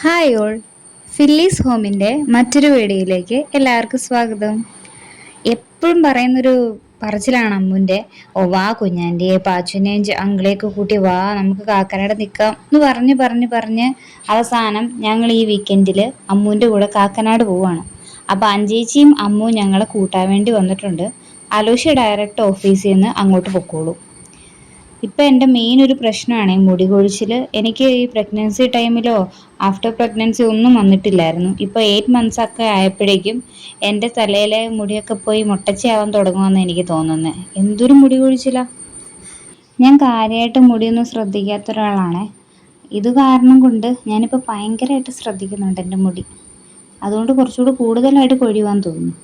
Hi all, ഫില്ലീസ് ഹോമിൻ്റെ മറ്റൊരു വീഡിയോയിലേക്ക് എല്ലാവർക്കും സ്വാഗതം. എപ്പോഴും പറയുന്നൊരു പറച്ചിലാണ് അമ്മുൻ്റെ. ഓ വാ കുഞ്ഞാൻ്റെ പാച്ചുനെയും അങ്കിളെയൊക്കെ കൂട്ടി വാ, നമുക്ക് കാക്കനാട് നിൽക്കാം എന്ന് പറഞ്ഞ് അവസാനം ഞങ്ങൾ ഈ വീക്കെൻഡിൽ അമ്മുവിൻ്റെ കൂടെ കാക്കനാട് പോവാണ്. അപ്പോൾ അഞ്ചേച്ചിയും അമ്മുവും ഞങ്ങളെ കൂട്ടാൻ വേണ്ടി വന്നിട്ടുണ്ട്. അലോഷ്യ ഡയറക്റ്റ് ഓഫീസിൽ നിന്ന് അങ്ങോട്ട് പൊക്കോളൂ. ഇപ്പം എൻ്റെ മെയിൻ ഒരു പ്രശ്നമാണ് മുടി കൊഴിച്ചിൽ. എനിക്ക് ഈ പ്രഗ്നൻസി ടൈമിലോ ആഫ്റ്റർ പ്രഗ്നൻസി ഒന്നും വന്നിട്ടില്ലായിരുന്നു. ഇപ്പോൾ 8 months ഒക്കെ ആയപ്പോഴേക്കും എൻ്റെ തലയിലെ മുടിയൊക്കെ പോയി മുട്ടച്ചയാവാൻ തുടങ്ങുമെന്ന് എനിക്ക് തോന്നുന്നത്. എന്തൊരു മുടി കൊഴിച്ചിലാ. ഞാൻ കാര്യമായിട്ട് മുടിയൊന്നും ശ്രദ്ധിക്കാത്ത ഒരാളാണ്. ഇത് കാരണം കൊണ്ട് ഞാനിപ്പോൾ ഭയങ്കരമായിട്ട് ശ്രദ്ധിക്കുന്നുണ്ട് എൻ്റെ മുടി. അതുകൊണ്ട് കുറച്ചുകൂടി കൂടുതലായിട്ട് കൊഴിയുവാൻ തോന്നുന്നു.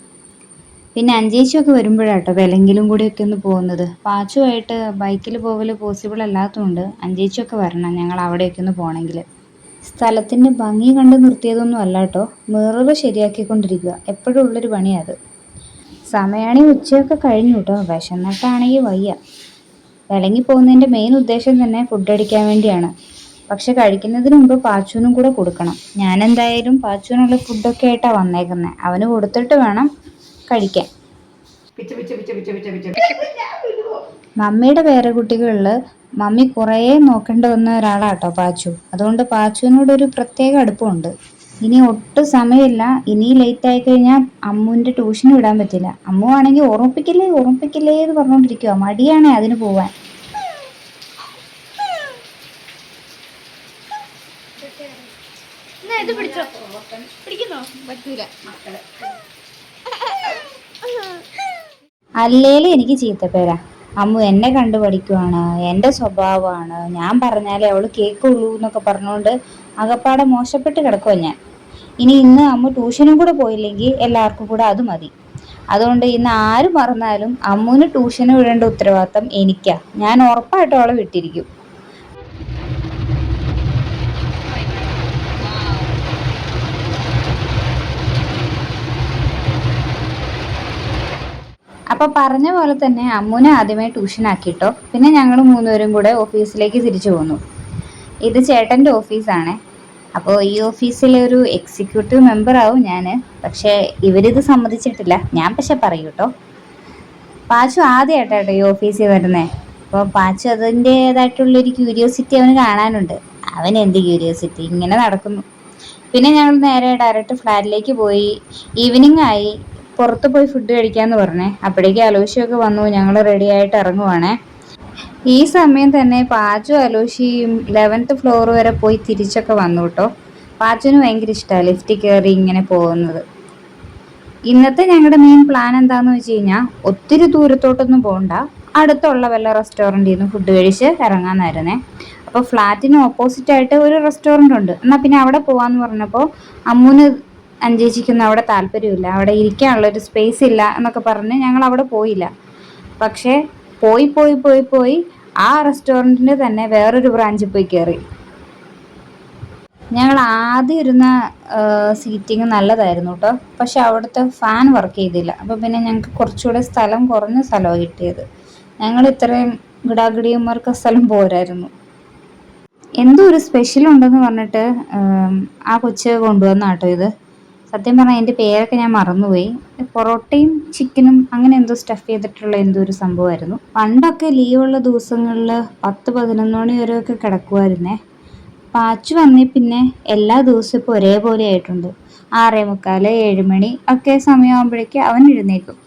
പിന്നെ അഞ്ചേച്ചിയൊക്കെ വരുമ്പോഴാട്ടോ വിലങ്കിലും കൂടിയൊക്കെ ഒന്ന് പോകുന്നത്. പാച്ചുമായിട്ട് ബൈക്കിൽ പോകൽ പോസിബിൾ അല്ലാത്തതുകൊണ്ട് അഞ്ചേച്ചിയൊക്കെ വരണം ഞങ്ങൾ അവിടെയൊക്കെ ഒന്ന് പോകണമെങ്കിൽ. സ്ഥലത്തിൻ്റെ ഭംഗി കണ്ട് നിർത്തിയതൊന്നും അല്ല കേട്ടോ, മിറർ ശരിയാക്കിക്കൊണ്ടിരിക്കുക. എപ്പോഴും ഉള്ളൊരു പണിയാണ് അത്. സമയമാണെങ്കിൽ ഉച്ചയൊക്കെ കഴിഞ്ഞു കേട്ടോ, വിശന്നിട്ടാണെങ്കിൽ വയ്യ. വിലങ്ങി പോകുന്നതിൻ്റെ മെയിൻ ഉദ്ദേശം തന്നെ ഫുഡ് അടിക്കാൻ വേണ്ടിയാണ്. പക്ഷെ കഴിക്കുന്നതിന് മുമ്പ് പാച്ചുവിനും കൂടെ കൊടുക്കണം. ഞാൻ എന്തായാലും പാച്ചുവിനുള്ള ഫുഡൊക്കെ ആയിട്ടാണ് വന്നേക്കുന്നത്. അവന് കൊടുത്തിട്ട് വേണം കഴിക്കാൻ. മമ്മിയുടെ പേരക്കുട്ടികളിൽ മമ്മി കുറേ നോക്കേണ്ടി വന്ന ഒരാളാട്ടോ പാച്ചു. അതുകൊണ്ട് പാച്ചുവിനോടൊരു പ്രത്യേക അടുപ്പമുണ്ട്. ഇനി ഒട്ടും സമയമില്ല. ഇനി ലേറ്റ് ആയി കഴിഞ്ഞാൽ അമ്മുവിൻ്റെ ട്യൂഷന് വിടാൻ പറ്റില്ല. അമ്മു ആണെങ്കിൽ ഓർമ്മിപ്പിക്കില്ലേ എന്ന് പറഞ്ഞുകൊണ്ടിരിക്കുക. മടിയാണേ അതിന് പോവാൻ. അല്ലേലും എനിക്ക് ചീത്തപ്പേരാ. അമ്മു എന്നെ കണ്ടു പഠിക്കുവാണ്, എൻ്റെ സ്വഭാവമാണ്, ഞാൻ പറഞ്ഞാലേ അവൾ കേൾക്കുള്ളൂ എന്നൊക്കെ പറഞ്ഞുകൊണ്ട് അകപ്പാടെ മോശപ്പെട്ട് കിടക്കുവാ ഞാൻ. ഇന്ന് അമ്മു ട്യൂഷനും കൂടെ പോയില്ലെങ്കിൽ എല്ലാവർക്കും കൂടെ അത് മതി. അതുകൊണ്ട് ഇന്ന് ആര് മറന്നാലും അമ്മുവിന് ട്യൂഷന് വിടേണ്ട ഉത്തരവാദിത്തം എനിക്കാ. ഞാൻ ഉറപ്പായിട്ടും അവളെ വിട്ടിരിക്കും. അപ്പോൾ പറഞ്ഞ പോലെ തന്നെ അമ്മുവിനെ ആദ്യമേ ട്യൂഷൻ ആക്കിയിട്ടോ. പിന്നെ ഞങ്ങൾ മൂന്നുപേരും കൂടെ ഓഫീസിലേക്ക് തിരിച്ചു പോന്നു. ഇത് ചേട്ടൻ്റെ ഓഫീസാണ്. അപ്പോൾ ഈ ഓഫീസിലെ ഒരു എക്സിക്യൂട്ടീവ് മെമ്പർ ആവും ഞാൻ. പക്ഷേ ഇവരിത് സമ്മതിച്ചിട്ടില്ല. ഞാൻ പക്ഷെ പറയൂ കേട്ടോ. പാച്ചു ആദ്യമായിട്ടാട്ടോ ഈ ഓഫീസിൽ വരുന്നത്. അപ്പോൾ പാച്ചു അതിൻ്റേതായിട്ടുള്ളൊരു ക്യൂരിയോസിറ്റി അവന് കാണാനുണ്ട്. അവൻ എന്ത് ക്യൂരിയോസിറ്റി, ഇങ്ങനെ നടക്കുന്നു. പിന്നെ ഞങ്ങൾ നേരെ ഡയറക്റ്റ് ഫ്ലാറ്റിലേക്ക് പോയി. ഈവനിങ് ആയി. പുറത്ത് പോയി ഫുഡ് കഴിക്കാമെന്ന് പറഞ്ഞേ. അപ്പോഴേക്കും അലോഷിയൊക്കെ വന്നു. ഞങ്ങൾ റെഡി ആയിട്ട് ഇറങ്ങുവാണേ. ഈ സമയം തന്നെ പാച്ചു അലോഷിയും 11th floor വരെ പോയി തിരിച്ചൊക്കെ വന്നു കേട്ടോ. പാച്ചുവിന് ഭയങ്കര ഇഷ്ടമാണ് ലിഫ്റ്റിൽ കയറി ഇങ്ങനെ പോകുന്നത്. ഇന്നത്തെ ഞങ്ങളുടെ മെയിൻ പ്ലാൻ എന്താണെന്ന് വെച്ച് കഴിഞ്ഞാൽ ഒത്തിരി ദൂരത്തോട്ടൊന്നും പോകണ്ട, അടുത്തുള്ള വല്ല റെസ്റ്റോറൻറ്റിൽ നിന്ന് ഫുഡ് കഴിച്ച് ഇറങ്ങാമെന്നായിരുന്നേ. അപ്പോൾ ഫ്ലാറ്റിന് ഓപ്പോസിറ്റായിട്ട് ഒരു റെസ്റ്റോറൻ്റ് ഉണ്ട്. എന്നാൽ പിന്നെ അവിടെ പോകാമെന്ന് പറഞ്ഞപ്പോൾ അമ്മുവിന് അഞ്ചേച്ചിക്കൊന്നും അവിടെ താല്പര്യമില്ല. അവിടെ ഇരിക്കാനുള്ളൊരു സ്പേസ് ഇല്ല എന്നൊക്കെ പറഞ്ഞ് ഞങ്ങൾ അവിടെ പോയില്ല. പക്ഷേ പോയി ആ റെസ്റ്റോറൻറ്റിൻ്റെ തന്നെ വേറൊരു ബ്രാഞ്ചിൽ പോയി കയറി. ഞങ്ങൾ ആദ്യം ഇരുന്ന സീറ്റിങ് നല്ലതായിരുന്നു കേട്ടോ. പക്ഷെ അവിടുത്തെ ഫാൻ വർക്ക് ചെയ്തില്ല. അപ്പോൾ പിന്നെ ഞങ്ങൾക്ക് കുറച്ചുകൂടെ സ്ഥലം കുറഞ്ഞ സ്ഥലമാണ് കിട്ടിയത്. ഞങ്ങൾ ഇത്രയും ഗിടാഗിടിയന്മാർക്ക് സ്ഥലം പോരായിരുന്നു. എന്തോ ഒരു സ്പെഷ്യൽ ഉണ്ടെന്ന് പറഞ്ഞിട്ട് ആ കൊച്ച് കൊണ്ടുവന്ന കേട്ടോ ഇത്. സത്യം പറഞ്ഞാൽ അതിൻ്റെ പേരൊക്കെ ഞാൻ മറന്നുപോയി. പൊറോട്ടയും ചിക്കനും അങ്ങനെ എന്തോ സ്റ്റഫ് ചെയ്തിട്ടുള്ള എന്തോ ഒരു സംഭവമായിരുന്നു. പണ്ടൊക്കെ ലീവുള്ള ദിവസങ്ങളിൽ 10-11 മണി വരെയൊക്കെ കിടക്കുമായിരുന്നേ. പാച്ചു വന്നേ പിന്നെ എല്ലാ ദിവസവും ഇപ്പോൾ ഒരേപോലെ ആയിട്ടുണ്ട്. 6:45 7 മണി ഒക്കെ സമയമാകുമ്പോഴേക്ക് അവൻ എഴുന്നേക്കും.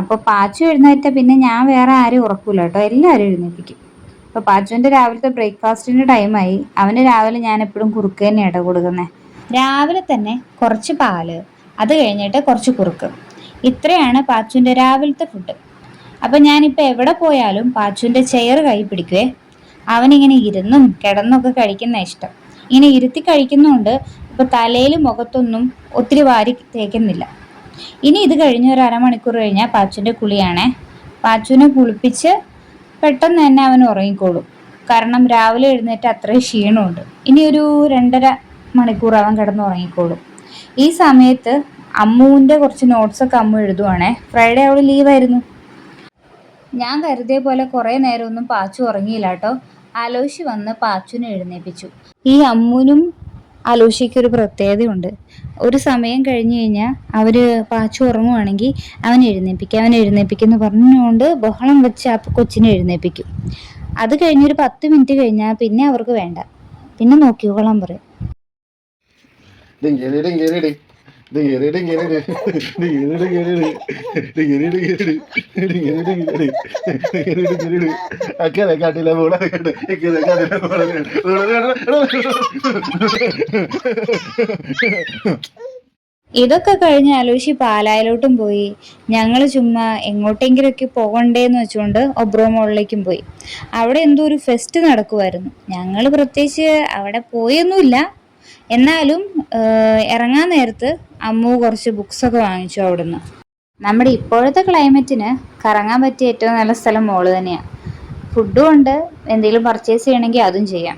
അപ്പോൾ പാച്ചു എഴുന്നേറ്റാൽ പിന്നെ ഞാൻ വേറെ ആരും ഉറക്കൂല കേട്ടോ, എല്ലാവരും എഴുന്നേൽപ്പിക്കും. അപ്പോൾ പാച്ചുവിൻ്റെ രാവിലത്തെ ബ്രേക്ക്ഫാസ്റ്റിൻ്റെ ടൈമായി. അവന് രാവിലെ ഞാൻ എപ്പോഴും കുറുക്ക് തന്നെയാണ് കൊടുക്കുന്നത്. രാവിലെ തന്നെ കുറച്ച് പാല്, അത് കഴിഞ്ഞിട്ട് കുറച്ച് കുറുക്ക്. ഇത്രയാണ് പാച്ചുവിൻ്റെ രാവിലത്തെ ഫുഡ്. അപ്പം ഞാനിപ്പോൾ എവിടെ പോയാലും പാച്ചുവിൻ്റെ ചെയർ കൈ പിടിക്കുവേ. അവനിങ്ങനെ ഇരുന്നും കിടന്നൊക്കെ കഴിക്കുന്ന ഇഷ്ടം. ഇങ്ങനെ ഇരുത്തി കഴിക്കുന്നതുകൊണ്ട് ഇപ്പോൾ തലയിൽ മുഖത്തൊന്നും ഒത്തിരി വാരി തേക്കുന്നില്ല. ഇനി ഇത് കഴിഞ്ഞ് ഒരു അരമണിക്കൂർ കഴിഞ്ഞാൽ പാച്ചുവിൻ്റെ കുളിയാണേ. പാച്ചുവിനെ കുളിപ്പിച്ച് പെട്ടെന്ന് തന്നെ അവൻ ഉറങ്ങിക്കോളും. കാരണം രാവിലെ എഴുന്നേറ്റ് അത്രയും ക്ഷീണമുണ്ട്. ഇനി ഒരു 2.5 മണിക്കൂർ അവൻ കിടന്നുറങ്ങിക്കോളും. ഈ സമയത്ത് അമ്മുവിൻ്റെ കുറച്ച് നോട്ട്സൊക്കെ അമ്മു എഴുതുവാണേ. ഫ്രൈഡേ അവൾ ലീവായിരുന്നു. ഞാൻ കരുതിയ പോലെ കുറേ നേരമൊന്നും പാച്ചു ഉറങ്ങിയില്ല കേട്ടോ. അലോഷി വന്ന് പാച്ചുവിനെ എഴുന്നേൽപ്പിച്ചു. ഈ അമ്മുവിനും അലൂഷിക്ക് ഒരു പ്രത്യേകതയുണ്ട്. ഒരു സമയം കഴിഞ്ഞ് കഴിഞ്ഞാൽ അവർ പാച്ചു ഉറങ്ങുവാണെങ്കിൽ അവൻ എഴുന്നേൽപ്പിക്കുന്നു പറഞ്ഞുകൊണ്ട് ബഹളം വെച്ച് ആ കൊച്ചിനെ എഴുന്നേൽപ്പിക്കും. അത് കഴിഞ്ഞൊരു 10 മിനിറ്റ് കഴിഞ്ഞാൽ പിന്നെ അവർക്ക് വേണ്ട, പിന്നെ നോക്കിക്കോളാൻ പറയും. ഇതൊക്കെ കഴിഞ്ഞ് അലൂഷി പാലായിലോട്ടും പോയി. ഞങ്ങൾ ചുമ്മാ എങ്ങോട്ടെങ്കിലുമൊക്കെ പോകണ്ടേന്ന് വെച്ചുകൊണ്ട് ഒബ്രോ മോളിലേക്കും പോയി. അവിടെ എന്തോ ഒരു ഫെസ്റ്റ് നടക്കുമായിരുന്നു. ഞങ്ങൾ പ്രത്യേകിച്ച് അവിടെ പോയൊന്നുമില്ല. എന്നാലും ഇറങ്ങാൻ നേരത്ത് അമ്മു കുറച്ച് ബുക്സൊക്കെ വാങ്ങിച്ചു അവിടുന്ന്. നമ്മുടെ ഇപ്പോഴത്തെ ക്ലൈമറ്റിന് കറങ്ങാൻ പറ്റിയ ഏറ്റവും നല്ല സ്ഥലം മോള് തന്നെയാണ്. ഫുഡും ഉണ്ട്, എന്തെങ്കിലും പർച്ചേസ് ചെയ്യണമെങ്കിൽ അതും ചെയ്യാം.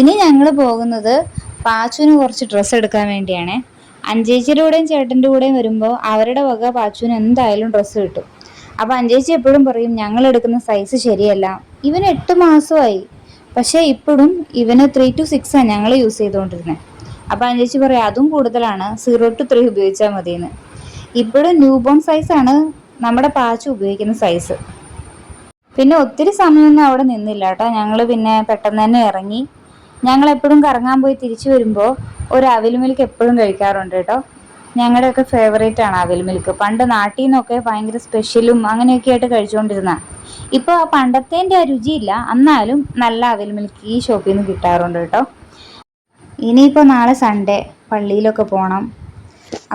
ഇനി ഞങ്ങൾ പോകുന്നത് പാച്ചുവിന് കുറച്ച് ഡ്രസ്സ് എടുക്കാൻ വേണ്ടിയാണ്. അഞ്ചേച്ചിയുടെ കൂടെയും ചേട്ടൻ്റെ കൂടെയും വരുമ്പോൾ അവരുടെ വക പാച്ചുവിന് എന്തായാലും ഡ്രസ്സ് കിട്ടും. അപ്പോൾ അഞ്ചേച്ചി എപ്പോഴും പറയും ഞങ്ങൾ എടുക്കുന്ന സൈസ് ശരിയല്ല. ഇവന് 8 മാസമായി, പക്ഷേ ഇപ്പോഴും ഇവന് 3 to 6 ഞങ്ങൾ യൂസ് ചെയ്തുകൊണ്ടിരുന്നത്. അപ്പോൾ അഞ്ചേച്ചി പറയും അതും കൂടുതലാണ്, 0 to 3 ഉപയോഗിച്ചാൽ മതിയെന്ന്. ഇപ്പോഴും ന്യൂ ബോൺ സൈസാണ് നമ്മുടെ പാച്ചു ഉപയോഗിക്കുന്ന സൈസ്. പിന്നെ ഒത്തിരി സമയമൊന്നും അവിടെ നിന്നില്ല കേട്ടോ. ഞങ്ങൾ പിന്നെ പെട്ടെന്ന് തന്നെ ഇറങ്ങി. ഞങ്ങൾ എപ്പോഴും കറങ്ങാൻ പോയി തിരിച്ചു വരുമ്പോൾ ഒരു അവിൽ മിൽക്ക് എപ്പോഴും കഴിക്കാറുണ്ട് കേട്ടോ. ഞങ്ങളുടെയൊക്കെ ഫേവറേറ്റ് ആണ് അവിൽ മിൽക്ക്. പണ്ട് നാട്ടിൽ നിന്നൊക്കെ ഭയങ്കര സ്പെഷ്യലും അങ്ങനെയൊക്കെ ആയിട്ട് കഴിച്ചുകൊണ്ടിരുന്ന. ഇപ്പോൾ ആ പണ്ടത്തേൻ്റെ ആ രുചിയില്ല, എന്നാലും നല്ല അവിൽ മിൽക്ക് ഈ ഷോപ്പിൽ നിന്ന് കിട്ടാറുണ്ട് കേട്ടോ. ഇനിയിപ്പോൾ നാളെ സൺഡേ പള്ളിയിലൊക്കെ പോകണം.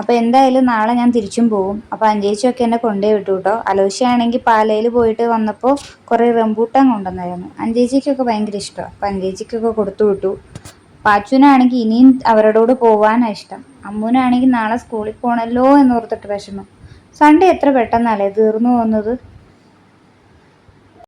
അപ്പോൾ എന്തായാലും നാളെ ഞാൻ തിരിച്ചും പോകും. അപ്പോൾ അഞ്ചേച്ചിയൊക്കെ എന്നെ കൊണ്ടുപോയി വിട്ടു കേട്ടോ. അലോഷിയാണെങ്കിൽ പാലയിൽ പോയിട്ട് വന്നപ്പോൾ കുറേ റംബൂട്ടാൻ കൊണ്ടുവന്നായിരുന്നു. അഞ്ചേച്ചിക്കൊക്കെ ഭയങ്കര ഇഷ്ടമാണ്. അപ്പോൾ അഞ്ചേച്ചിക്കൊക്കെ കൊടുത്തു വിട്ടു. പാച്ചുവിനാണെങ്കിൽ ഇനിയും അവരോട് പോകാനാണ് ഇഷ്ടം. അമ്മൂനാണെങ്കിൽ നാളെ സ്കൂളിൽ പോകണമല്ലോ എന്നോർത്തിട്ട് വിഷമം. സൺഡേ എത്ര പെട്ടെന്നല്ലേ തീർന്നു പോകുന്നത്.